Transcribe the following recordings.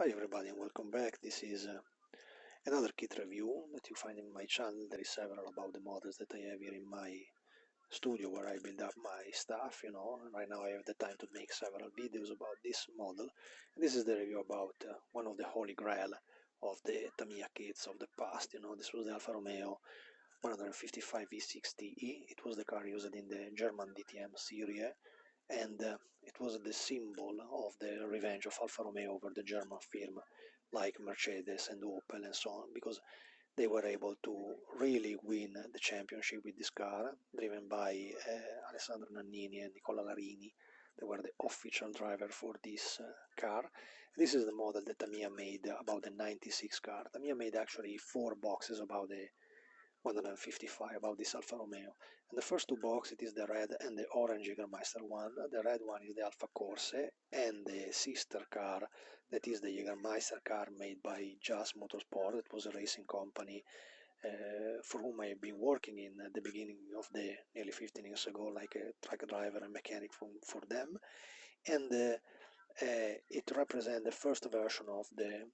Hi everybody and welcome back. This is another kit review that you find in my channel. There is several about the models that I have here in my studio where I build up my stuff, Right now I have the time to make several videos about this model. And this is the review about one of the holy grail of the Tamiya kits of the past, This was the Alfa Romeo 155 V60E. It was the car used in the German DTM series and it was the symbol of the revenge of Alfa Romeo over the German firm like Mercedes and Opel and so on, because they were able to really win the championship with this car, driven by Alessandro Nannini and Nicola Larini. They were the official driver for this car. This is the model that Tamiya made about the 96 car. Tamiya made actually 4 boxes about the 155 about this Alfa Romeo. And the first two boxes, it is the red and the orange Jagermeister one. The red one is the Alfa Corse, and the sister car, that is the Jagermeister car made by Jazz Motorsport. It was a racing company for whom I have been working in the beginning of the nearly 15 years ago, like a truck driver and mechanic for them. And it represents the first version of the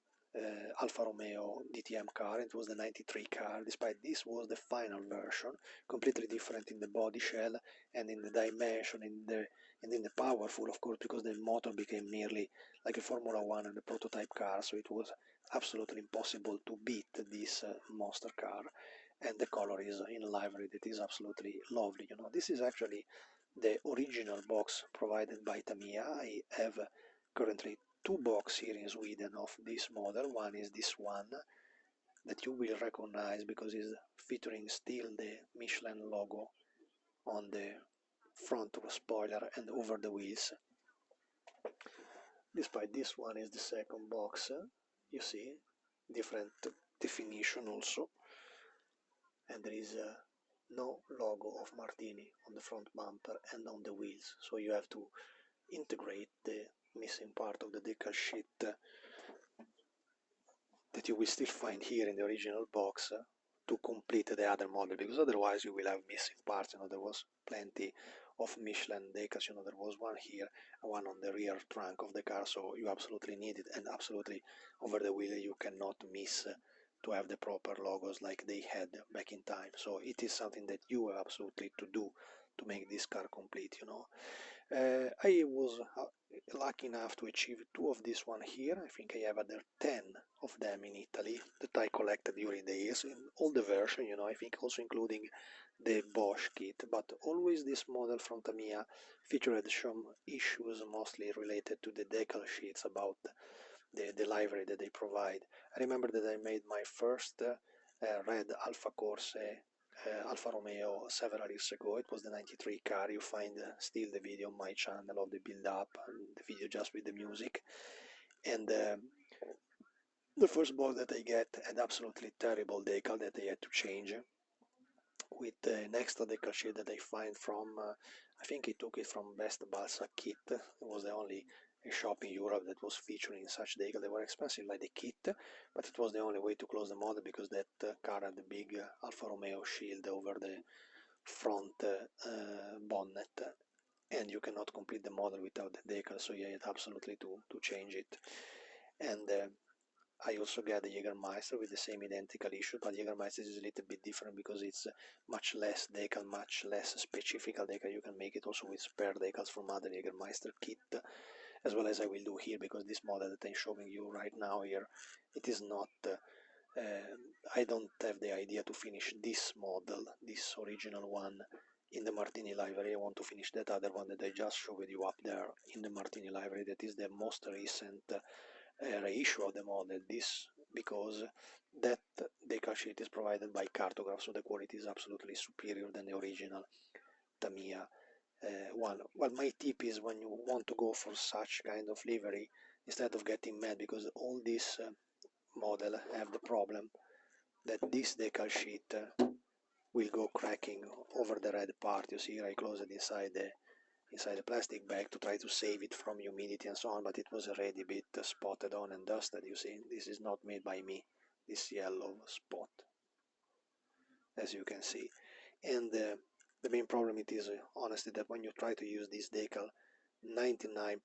Alfa Romeo DTM car. It was the 93 car. Despite this was the final version, completely different in the body shell and in the dimension, and in the powerful, of course, because the motor became nearly like a Formula One and a prototype car. So it was absolutely impossible to beat this monster car. And the color is in livery that is absolutely lovely. This is actually the original box provided by Tamiya. I have currently 2 boxes here in Sweden of this model. One is this one that you will recognize because it's featuring still the Michelin logo on the front of a spoiler and over the wheels. Despite this one is the second box, you see, different definition also, and there is no logo of Martini on the front bumper and on the wheels, so you have to integrate the missing part of the decal sheet that you will still find here in the original box to complete the other model, because otherwise you will have missing parts. There was plenty of Michelin decals. There was one here, one on the rear trunk of the car, so you absolutely need it, and absolutely over the wheel you cannot miss to have the proper logos like they had back in time. So it is something that you have absolutely to do to make this car complete. I was lucky enough to achieve 2 of this one here. I think I have other 10 of them in Italy that I collected during the years in all the versions, I think also including the Bosch kit, but always this model from Tamiya featured some issues mostly related to the decal sheets about the livery that they provide. I remember that I made my first red Alfa Corse Alfa Romeo several years ago. It was the 93 car. You find still the video on my channel of the build up and the video just with the music. And the first box that I get had absolutely terrible decal that I had to change with an extra decal sheet that I find from, I think I took it from Best Balsa Kit. It was the only shop in Europe that was featuring such decal. They were expensive like the kit, but it was the only way to close the model because that car had the big Alfa Romeo shield over the front bonnet, and you cannot complete the model without the decal, so you had absolutely to change it. And I also get the Jagermeister with the same identical issue, but Jagermeister is a little bit different because it's much less decal, much less specific decal. You can make it also with spare decals from other Jagermeister kit, as well as I will do here, because this model that I'm showing you right now here, it is not I don't have the idea to finish this model, this original one, in the Martini library. I want to finish that other one that I just showed you up there in the Martini library. That is the most recent reissue of the model. This because that decal sheet is provided by Cartograph, so the quality is absolutely superior than the original Tamiya one. Well, my tip is when you want to go for such kind of livery, instead of getting mad because all these model have the problem that this decal sheet will go cracking over the red part. You see, I closed it inside the plastic bag to try to save it from humidity and so on, but it was already a bit spotted on and dusted. You see, this is not made by me, this yellow spot, as you can see. And the main problem it is honestly that when you try to use this decal, 99%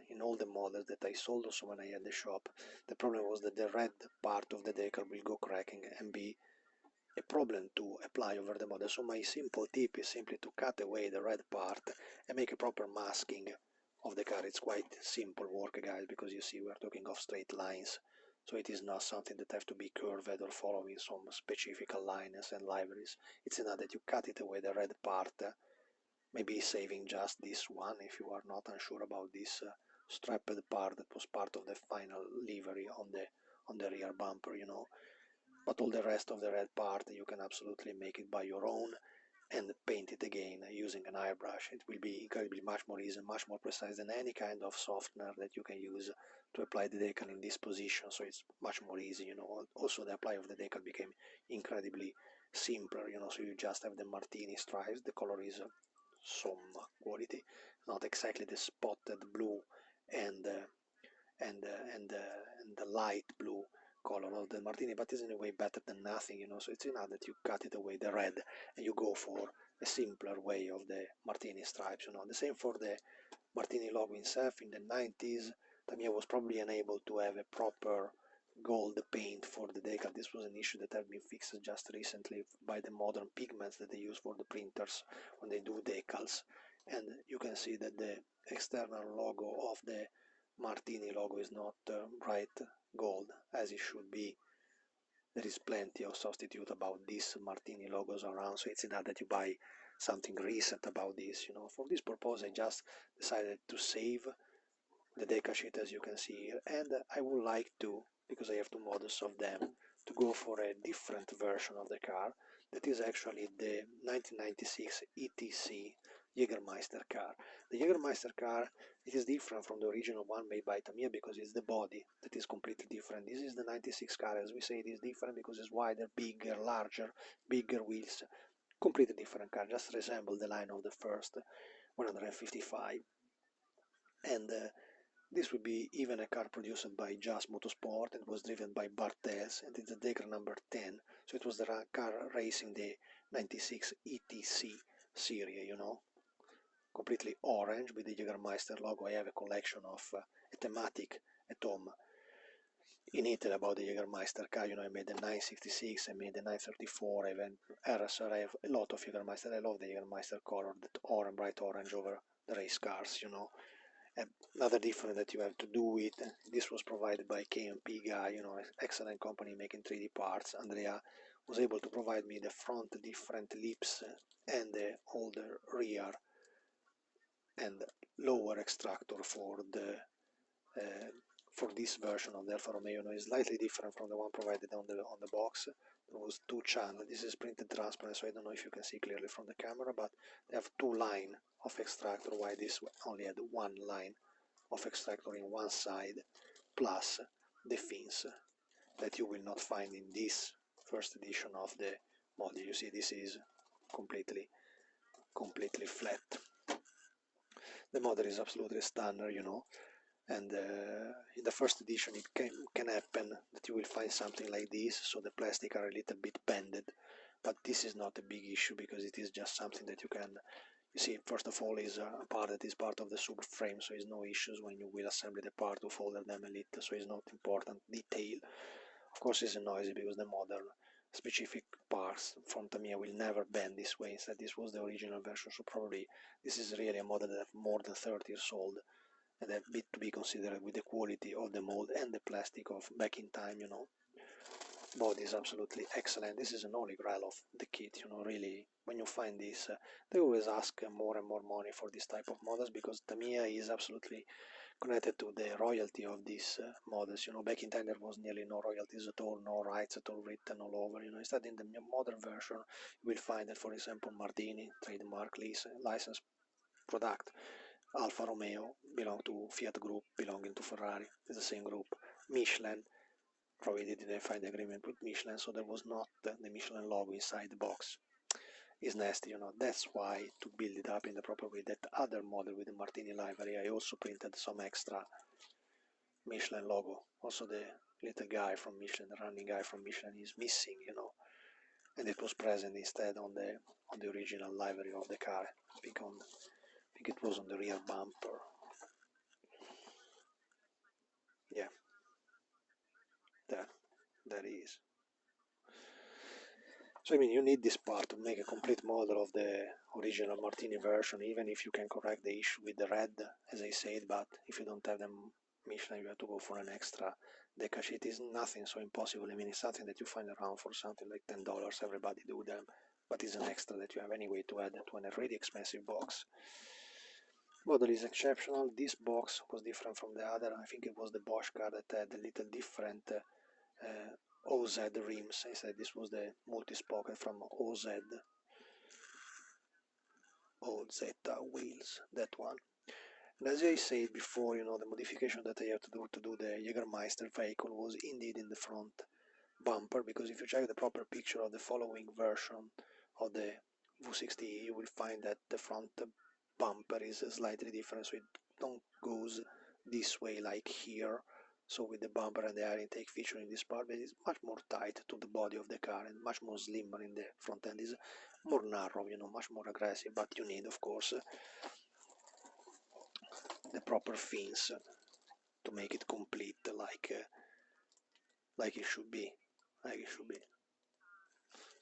in all the models that I sold also when I had the shop. The problem was that the red part of the decal will go cracking and be a problem to apply over the model. So my simple tip is simply to cut away the red part and make a proper masking of the car. It's quite simple work, guys, because you see we're talking of straight lines. So it is not something that have to be curved or following some specific lines and liveries. It's enough that you cut it away, the red part, maybe saving just this one if you are not unsure about this strapped part that was part of the final livery on the rear bumper, you know. But all the rest of the red part you can absolutely make it by your own and paint it again using an airbrush. It will be incredibly much more easy, much more precise than any kind of softener that you can use to apply the decal in this position, so it's much more easy, you know. Also the apply of the decal became incredibly simpler, you know, so you just have the martini stripes, the color is some quality, not exactly the spotted blue and and the light blue color of the martini, but it's in a way better than nothing, you know. So it's enough that you cut it away the red and you go for a simpler way of the martini stripes, you know. The same for the martini logo itself. In the 90s Tamiya was probably unable to have a proper gold paint for the decal. This was an issue that had been fixed just recently by the modern pigments that they use for the printers when they do decals, and you can see that the external logo of the martini logo is not bright gold as it should be. There is plenty of substitute about these martini logos around, so it's enough that you buy something recent about this, you know. For this purpose I just decided to save the decal sheet as you can see here, and I would like to, because I have two models of them, to go for a different version of the car that is actually the 1996 ETC Jagermeister car. The Jagermeister car, it is different from the original one made by Tamiya because it's the body that is completely different. This is the 96 car, as we say, it is different because it's wider, bigger, larger, bigger wheels, completely different car, just resemble the line of the first 155. And this would be even a car produced by Just Motorsport and was driven by Bartels, and it's the Decker number 10, so it was the car racing the 96 ETC series, you know, completely orange with the Jagermeister logo. I have a collection of a thematic at home in Italy about the Jagermeister car, you know. I made the 966, I made the 934, I have RSR, I have a lot of Jagermeister. I love the Jagermeister color, that orange, bright orange over the race cars, you know. Another difference that you have to do with this was provided by KMP guy, you know, excellent company making 3D parts. Andrea was able to provide me the front different lips and the older rear and lower extractor for this version of the Alfa Romeo. Is slightly different from the one provided on the box. There was two channels. This is printed transparent, so I don't know if you can see clearly from the camera, but they have two lines of extractor, while this only had one line of extractor in one side, plus the fins that you will not find in this first edition of the model. You see, this is completely flat. The model is absolutely standard, you know, and in the first edition it can happen that you will find something like this, so the plastic are a little bit bended, but this is not a big issue because it is just something that you can, you see, first of all is a part that is part of the subframe, so it's no issues when you will assemble the part to folder them a little, so it's not important detail. Of course it's noisy because the model specific parts from Tamiya will never bend this way. Instead, this was the original version, so probably this is really a model that have more than 30 years old, and a bit to be considered with the quality of the mold and the plastic of back in time, you know. Body is absolutely excellent. This is an holy grail of the kit, you know. Really, when you find this, they always ask more and more money for this type of models because Tamiya is absolutely connected to the royalty of these models, you know. Back in time there was nearly no royalties at all, no rights at all written all over, you know. Instead, in the modern version you will find that, for example, Martini trademark license product, Alfa Romeo belong to Fiat Group, belonging to Ferrari, it's the same group. Michelin, probably they didn't find agreement with Michelin, so there was not the Michelin logo inside the box. It's nasty, you know. That's why, to build it up in the proper way, that other model with the Martini livery, I also printed some extra Michelin logo. Also the little guy from Michelin, the running guy from Michelin is missing, you know, and it was present instead on the original livery of the car. I think think it was on the rear bumper. Yeah, that is. So I mean, you need this part to make a complete model of the original Martini version, even if you can correct the issue with the red, as I said, but if you don't have the Michelin, you have to go for an extra decal sheet. Is nothing so impossible. I mean, it's something that you find around for something like $10, everybody do them, but it's an extra that you have anyway to add to an already expensive box. Model is exceptional. This box was different from the other. I think it was the Bosch car that had a little different OZ rims. Instead, this was the multi-spoken from OZ wheels, that one. And as I said before, you know, the modification that I have to do the Jagermeister vehicle was indeed in the front bumper, because if you check the proper picture of the following version of the V60E, you will find that the front bumper is slightly different, so it don't goes this way like here. So with the bumper and the air intake feature in this part, it is much more tight to the body of the car and much more slimmer in the front end. Is more narrow, you know, much more aggressive, but you need, of course, the proper fins to make it complete, like it should be,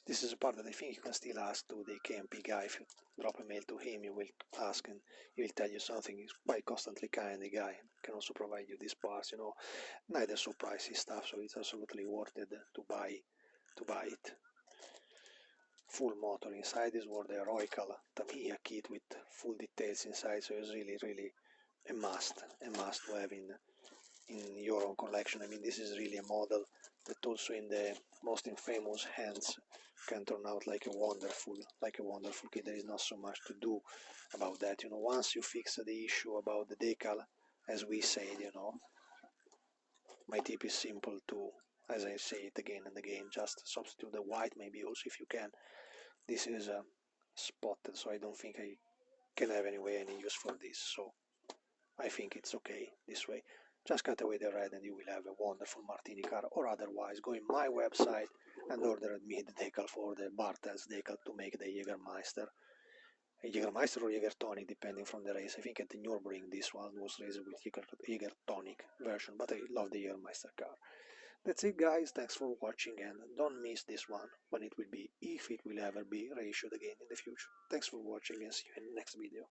This is a part that I think you can still ask to the KMP guy. If you drop a mail to him, you will ask and he will tell you something. He's quite constantly kind, the guy, and can also provide you these parts, you know, neither so pricey stuff, so it's absolutely worth it to buy it. Full motor inside is what the heroical Tamiya kit with full details inside, so it's really a must to have in your own collection. I mean, this is really a model that also in the most infamous hands can turn out like a wonderful kit. There is not so much to do about that, you know. Once you fix the issue about the decal, as we said, you know, my tip is simple to, as I say it again and again, just substitute the white, maybe also if you can. This is spotted, so I don't think I can have any use for this, so I think it's okay this way. Just cut away the red and you will have a wonderful Martini car, or otherwise go in my website and order me the decal for the Bartels decal to make the Jägermeister. A Jägermeister or Jägertonic, depending from the race. I think at the Nürburgring this one was raced with Jägertonic version, but I love the Jägermeister car. That's it guys, thanks for watching and don't miss this one when it will be, if it will ever be reissued again in the future. Thanks for watching and see you in the next video.